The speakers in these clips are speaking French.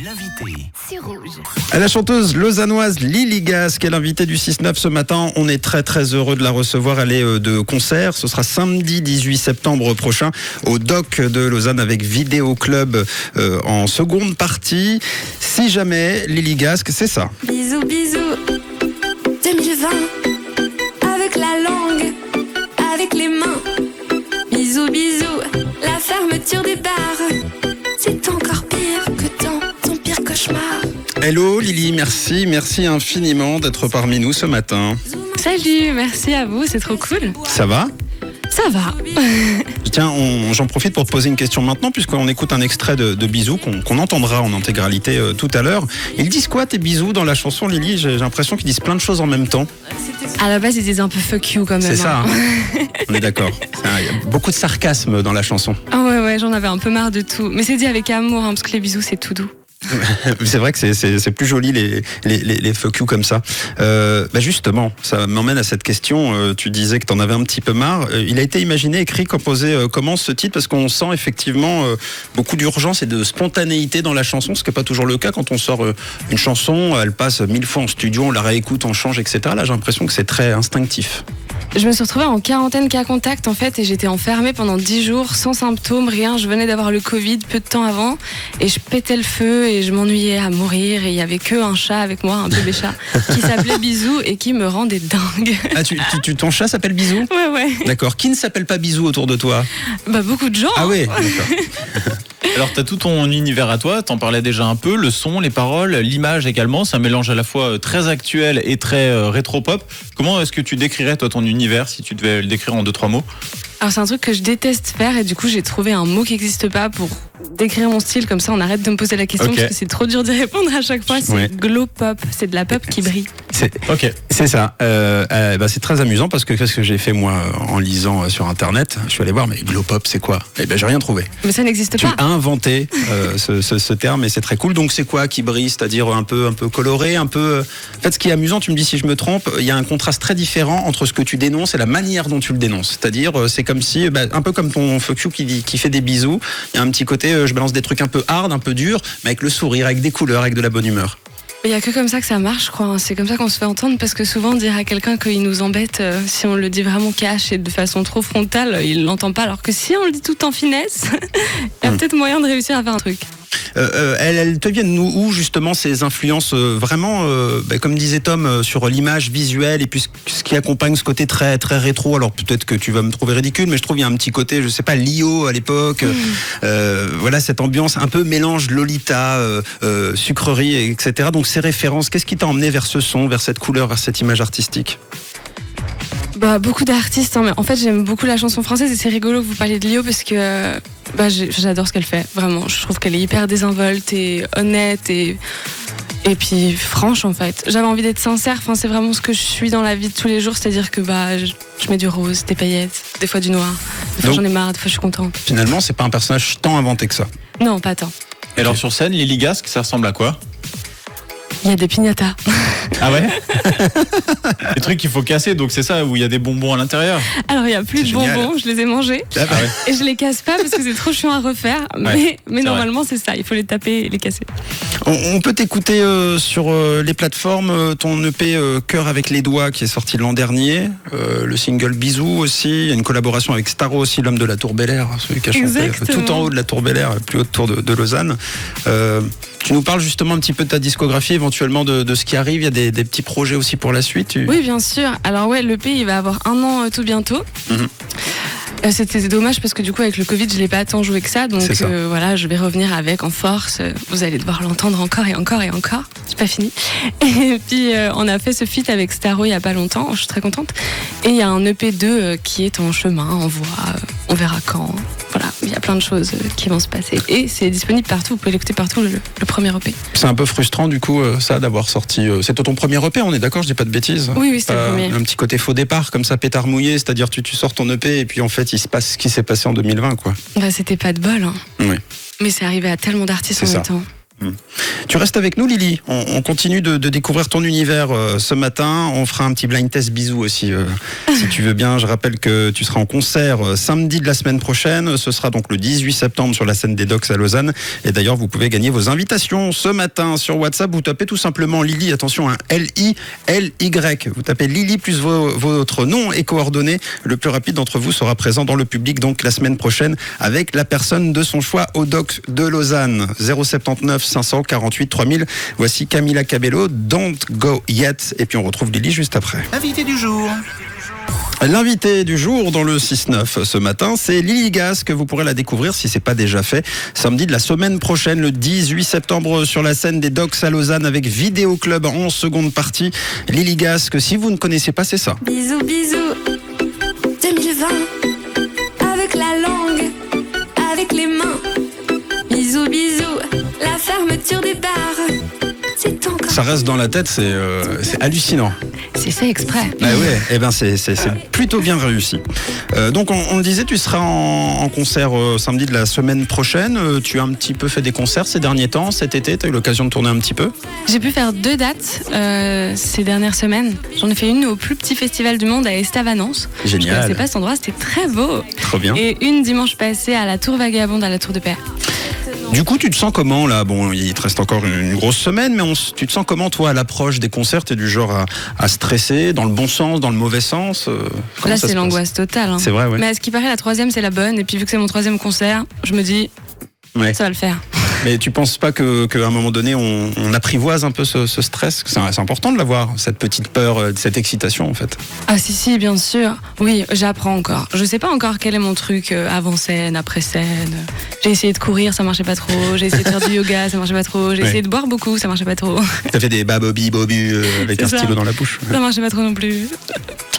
L'invité. C'est rouge. La chanteuse lausannoise Lily Gasque est l'invitée du 6-9 ce matin. On est très très heureux de la recevoir. Elle est de concert. Ce sera samedi 18 septembre prochain au Doc de Lausanne avec Vidéo Club en seconde partie. Si jamais Lily Gasque, c'est ça. Bisous, bisous. 2020. Avec la langue, avec les mains. Bisous, bisous. La fermeture des bars. C'est encore pire que dans ton pire cauchemar. Hello Lily, merci infiniment d'être parmi nous ce matin. Salut, merci à vous, c'est trop cool. Ça va ? Ça va. Tiens, j'en profite pour te poser une question maintenant, puisqu'on écoute un extrait de Bisous qu'on entendra en intégralité tout à l'heure. Ils disent quoi tes bisous dans la chanson, Lily ? J'ai l'impression qu'ils disent plein de choses en même temps. À la base, ils disaient un peu fuck you quand même. C'est ça, hein. On est d'accord. Il y a beaucoup de sarcasme dans la chanson. Ah ouais, j'en avais un peu marre de tout. Mais c'est dit avec amour, hein, parce que les bisous, c'est tout doux. C'est vrai que c'est plus joli les fuck you comme ça. Justement, ça m'emmène à cette question. Tu disais que t'en avais un petit peu marre. Il a été imaginé, écrit, composé comment ce titre ? Parce qu'on sent effectivement beaucoup d'urgence et de spontanéité dans la chanson, ce qui n'est pas toujours le cas quand on sort une chanson. Elle passe 1000 fois en studio, on la réécoute, on change, etc. Là, j'ai l'impression que c'est très instinctif. Je me suis retrouvée en quarantaine cas contact en fait et j'étais enfermée pendant 10 jours sans symptômes, rien. Je venais d'avoir le Covid peu de temps avant et je pétais le feu et je m'ennuyais à mourir et il y avait que un chat avec moi, un bébé chat qui s'appelait Bisou et qui me rendait dingue. Ah, ton chat s'appelle Bisou ? Ouais. D'accord. Qui ne s'appelle pas Bisou autour de toi ? Beaucoup de gens. Ah oui, d'accord. Alors t'as tout ton univers à toi, t'en parlais déjà un peu, le son, les paroles, l'image également, c'est un mélange à la fois très actuel et très rétro-pop. Comment est-ce que tu décrirais toi ton univers si tu devais le décrire en 2-3 mots ? Alors c'est un truc que je déteste faire et du coup j'ai trouvé un mot qui n'existe pas pour décrire mon style, comme ça on arrête de me poser la question parce que c'est trop dur d'y répondre à chaque fois. C'est glow pop, c'est de la pop qui brille. C'est ça. C'est très amusant parce que qu'est-ce que j'ai fait moi en lisant sur internet ? Je suis allé voir, mais glow pop c'est quoi ? J'ai rien trouvé. Mais ça n'existe pas. Tu as inventé ce terme et c'est très cool. Donc c'est quoi qui brille ? C'est-à-dire un peu coloré, un peu. En fait, ce qui est amusant, tu me dis si je me trompe, il y a un contraste très différent entre ce que tu dénonces et la manière dont tu le dénonces. C'est-à-dire c'est comme si, un peu comme ton fuck you qui fait des bisous. Il y a un petit côté, je balance des trucs un peu hard, un peu durs, mais avec le sourire, avec des couleurs, avec de la bonne humeur. Il n'y a que comme ça que ça marche, je crois. C'est comme ça qu'on se fait entendre, parce que souvent dire à quelqu'un qu'il nous embête, si on le dit vraiment cash et de façon trop frontale, il l'entend pas. Alors que si on le dit tout en finesse, il y a peut-être moyen de réussir à faire un truc. Elles te viennent où justement ces influences vraiment, comme disait Tom, sur l'image visuelle et puis ce qui accompagne ce côté très très rétro. Alors peut-être que tu vas me trouver ridicule, mais je trouve il y a un petit côté, je sais pas, Lio à l'époque. Voilà cette ambiance un peu mélange Lolita, sucrerie, etc. Donc ces références, qu'est-ce qui t'a emmené vers ce son, vers cette couleur, vers cette image artistique ? Beaucoup d'artistes, hein, mais en fait j'aime beaucoup la chanson française et c'est rigolo que vous parliez de Lio parce que j'adore ce qu'elle fait, vraiment. Je trouve qu'elle est hyper désinvolte et honnête et puis franche en fait. J'avais envie d'être sincère, c'est vraiment ce que je suis dans la vie de tous les jours, c'est-à-dire que je mets du rose, des paillettes, des fois du noir, des fois j'en ai marre, des fois je suis contente. Finalement c'est pas un personnage tant inventé que ça. Non, pas tant. Et alors sur scène, Lily Gasque, ça ressemble à quoi ? Il y a des piñatas. Ah ouais ? Des trucs qu'il faut casser, donc c'est ça où il y a des bonbons à l'intérieur. Alors il n'y a plus de bonbons, je les ai mangés. Et je les casse pas parce que c'est trop chiant à refaire. Mais normalement c'est ça, il faut les taper et les casser. On peut t'écouter sur les plateformes, ton EP Cœur avec les doigts qui est sorti l'an dernier, le single Bisous aussi, il y a une collaboration avec Staro aussi, l'homme de la Tour Bel-Air, celui qui a chanté tout en haut de la Tour Bel-Air, la plus haute tour de Lausanne. Tu nous parles justement un petit peu de ta discographie, éventuellement de ce qui arrive. Il y a des petits projets aussi pour la suite. Oui, bien sûr. Alors l'EP, il va avoir 1 an tout bientôt. C'était dommage parce que du coup avec le Covid je l'ai pas tant joué que ça, donc je vais revenir avec en force. Vous allez devoir l'entendre encore et encore et encore, c'est pas fini. Et puis on a fait ce feat avec Staro il y a pas longtemps, je suis très contente. Et il y a un EP 2 qui est en chemin, en voie, on verra quand. Voilà, il y a plein de choses qui vont se passer et c'est disponible partout, vous pouvez l'écouter partout, le premier EP. C'est un peu frustrant du coup ça d'avoir sorti, c'était ton premier EP, on est d'accord, je dis pas de bêtises. Oui, c'était le premier. Un petit côté faux départ comme ça, pétard mouillé, c'est-à-dire tu sors ton EP et puis en fait il se passe ce qui s'est passé en 2020 quoi. C'était pas de bol, hein. Oui. Mais c'est arrivé à tellement d'artistes en même temps. Tu restes avec nous, Lily. On continue de découvrir ton univers ce matin. On fera un petit blind test bisous aussi, si tu veux bien. Je rappelle que tu seras en concert samedi de la semaine prochaine. Ce sera donc le 18 septembre sur la scène des Docks à Lausanne. Et d'ailleurs, vous pouvez gagner vos invitations ce matin sur WhatsApp. Vous tapez tout simplement Lily, attention, L-I-L-Y. Vous tapez Lily plus votre nom et coordonnées. Le plus rapide d'entre vous sera présent dans le public donc la semaine prochaine avec la personne de son choix au Docks de Lausanne. 079 548 3000. Voici Camila Cabello, Don't Go Yet. Et puis on retrouve Lily juste après. Invité du jour. L'invité du jour dans le 6-9 ce matin, c'est Lily Gas, que vous pourrez la découvrir si c'est pas déjà fait. Samedi de la semaine prochaine, le 18 septembre, sur la scène des Docks à Lausanne avec Vidéo Club en seconde partie. Lily Gas, que si vous ne connaissez pas, c'est ça. Bisous, bisous, 2020, avec la langue, avec les mains. Bisous, bisous, la fermeture des bars. C'est encore... Ça reste dans la tête, c'est hallucinant. C'est fait exprès. Ah ouais, eh ben c'est plutôt bien réussi. Donc on le disait, tu seras en concert samedi de la semaine prochaine. Tu as un petit peu fait des concerts ces derniers temps, cet été, tu as eu l'occasion de tourner un petit peu? J'ai pu faire 2 dates ces dernières semaines. J'en ai fait une au plus petit festival du monde à Estavanance. Génial. Je ne connaissais pas cet endroit, c'était très beau. Trop bien. Et une dimanche passé à la Tour Vagabonde à la Tour de Paix. Du coup, tu te sens comment là? Bon, il te reste encore une grosse semaine, mais tu te sens comment toi à l'approche des concerts? T'es du genre à stresser, dans le bon sens, dans le mauvais sens? Là, c'est l'angoisse totale. Hein. C'est vrai, ouais. Mais à ce qui paraît, la 3e, c'est la bonne. Et puis, vu que c'est mon 3e concert, je me dis, ça va le faire. Mais tu penses pas qu'à un moment donné, on apprivoise un peu ce stress? C'est important de l'avoir, cette petite peur, cette excitation en fait. Ah si, bien sûr. Oui, j'apprends encore. Je sais pas encore quel est mon truc avant scène, après scène. J'ai essayé de courir, ça marchait pas trop. J'ai essayé de faire du yoga, ça marchait pas trop. J'ai essayé de boire beaucoup, ça marchait pas trop. T'as fait des babobi avec un stylo dans la bouche? Ça marchait pas trop non plus.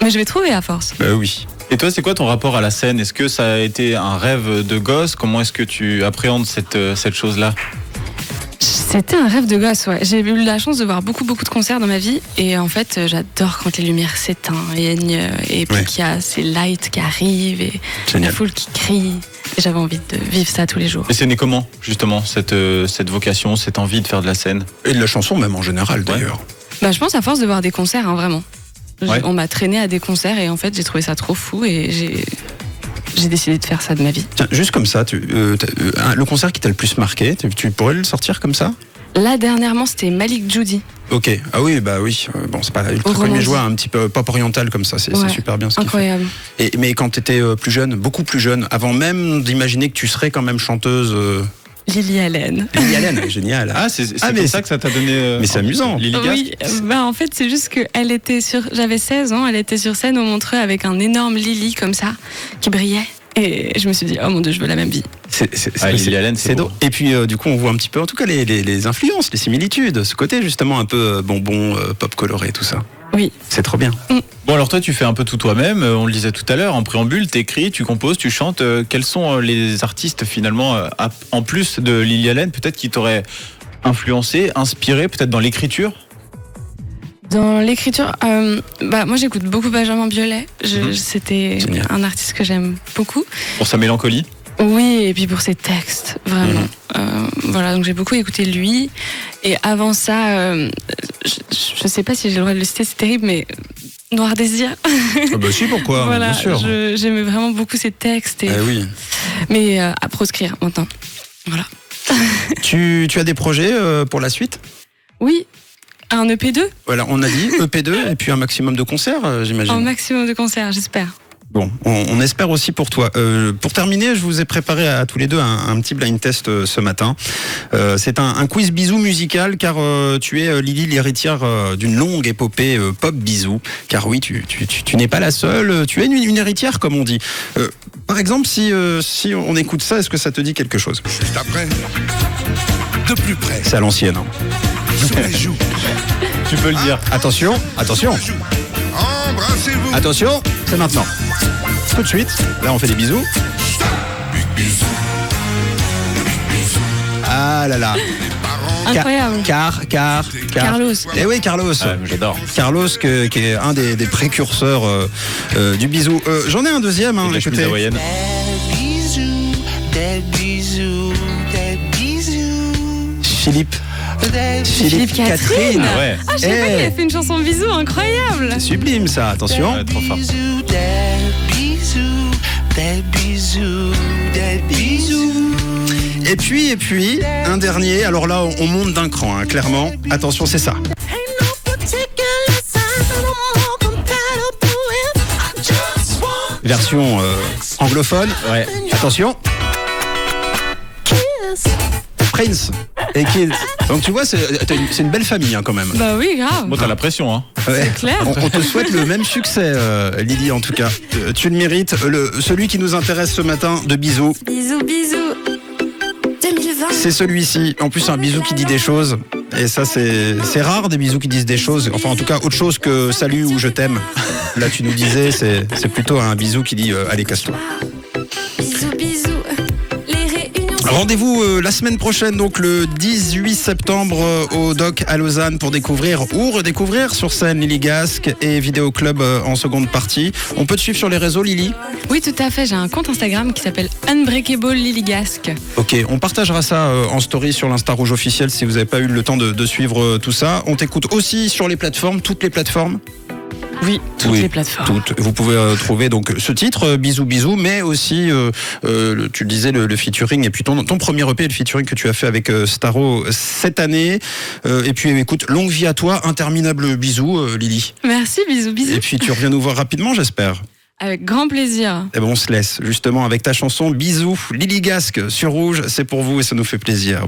Mais je vais trouver à force. Oui. Et toi, c'est quoi ton rapport à la scène? Est-ce que ça a été un rêve de gosse? Comment est-ce que tu appréhendes cette chose-là? C'était un rêve de gosse, ouais. J'ai eu la chance de voir beaucoup de concerts dans ma vie. Et en fait, j'adore quand les lumières s'éteignent et puis qu'il y a ces lights qui arrivent et la foule qui crie. Et j'avais envie de vivre ça tous les jours. Et c'est né comment, justement, cette vocation, cette envie de faire de la scène? Et de la chanson même en général d'ailleurs. Je pense à force de voir des concerts, hein, vraiment. Ouais. On m'a traîné à des concerts et en fait, j'ai trouvé ça trop fou et j'ai décidé de faire ça de ma vie. Tiens, juste comme ça, le concert qui t'a le plus marqué, tu pourrais le sortir comme ça? Là, dernièrement, c'était Malik Djoudi. Ok, ah oui, bah oui. Bon, c'est pas ultra connu joie, un petit peu pop oriental comme ça, c'est super bien ce qu'il fait. Incroyable. Mais quand t'étais plus jeune, beaucoup plus jeune, avant même d'imaginer que tu serais quand même chanteuse... Lily Allen. Lily Allen, génial. C'est comme ça que ça t'a donné... mais c'est amusant. Lily Gas. Oui, en fait, c'est juste que j'avais 16 ans, elle était sur scène au Montreux avec un énorme Lily comme ça, qui brillait. Et je me suis dit, oh mon Dieu, je veux la même vie. Lily Allen, c'est beau. Et puis, du coup, on voit un petit peu, en tout cas, les influences, les similitudes, ce côté justement un peu bonbon, pop coloré, tout ça. Oui. C'est trop bien. Bon, alors toi, tu fais un peu tout toi-même. On le disait tout à l'heure, en préambule, t'écris, tu composes, tu chantes. Quels sont les artistes, finalement, en plus de Lily Allen, peut-être qui t'auraient influencé, inspiré, peut-être dans l'écriture? Dans l'écriture, moi j'écoute beaucoup Benjamin Biolay. C'était un artiste que j'aime beaucoup. Pour sa mélancolie? Oui, et puis pour ses textes, vraiment. Voilà, donc j'ai beaucoup écouté lui. Et avant ça, je sais pas si j'ai le droit de le citer, c'est terrible, mais Noir Désir. Ah bah si, pourquoi? Voilà, bien sûr. J'aimais vraiment beaucoup ses textes. Oui. Mais à proscrire maintenant. Voilà. Tu as des projets pour la suite? Oui. Un EP2? Voilà, on a dit EP2 et puis un maximum de concerts, j'imagine. Un maximum de concerts, j'espère. Bon, on espère aussi pour toi. Pour terminer, je vous ai préparé à tous les deux un petit blind test ce matin. C'est un quiz bisou musical car tu es, Lily, l'héritière d'une longue épopée pop bisou. Car oui, tu n'es pas la seule, tu es une héritière comme on dit. Par exemple, si on écoute ça, est-ce que ça te dit quelque chose? Juste après, de plus près, C'est à l'ancienne. Hein. sur les joues. Tu peux le dire. Attention. Embrassez-vous. Attention, c'est maintenant. Tout de suite, là on fait des bisous. Ah là là. Incroyable. Carlos. Eh oui, Carlos. J'adore. Carlos qui est un des précurseurs du bisou. J'en ai un deuxième. La chemise hawaïenne. Philippe Philippe Catherine. Ah ouais. Ah, je savais pas qu'il a fait une chanson bisous incroyable. C'est sublime ça, attention. Ouais, trop fort. Et puis, un dernier, alors là on monte d'un cran, hein, clairement. Attention, c'est ça. Version anglophone. Ouais. Attention. Prince et Kids. Donc tu vois, c'est une belle famille hein, quand même. Bah oui, grave. Bon, t'as la pression, hein. Ouais. C'est clair. On te souhaite le même succès, Lily, en tout cas. Tu le mérites. Celui qui nous intéresse ce matin de bisous, Bisous, bisous. 2020. c'est celui-ci. En plus, un bisou qui dit des choses. Et ça, c'est rare des bisous qui disent des choses. Enfin, en tout cas, autre chose que salut ou je t'aime. Là, tu nous disais, c'est plutôt un bisou qui dit allez, casse-toi. Bisous, bisous. Les réunions. Rendez-vous la semaine prochaine, donc le 18 septembre au Doc à Lausanne pour découvrir ou redécouvrir sur scène Lily Gasque et Vidéo Club en seconde partie. On peut te suivre sur les réseaux, Lily ? Oui, tout à fait. J'ai un compte Instagram qui s'appelle Unbreakable Lily Gasque. Ok, on partagera ça en story sur l'Insta Rouge officiel si vous n'avez pas eu le temps de suivre tout ça. On t'écoute aussi sur les plateformes, toutes les plateformes. Oui, toutes Oui, les plateformes. toutes. Vous pouvez trouver donc ce titre, Bisous Bisous, mais aussi, tu le disais, le featuring, et puis ton premier EP, le featuring que tu as fait avec Staro cette année. Et puis écoute, longue vie à toi, interminable bisous, Lily. Merci, bisous, bisous. Et puis tu reviens nous voir rapidement, j'espère. Avec grand plaisir. Et ben on se laisse justement avec ta chanson Bisous, Lily Gasque sur Rouge, c'est pour vous et ça nous fait plaisir.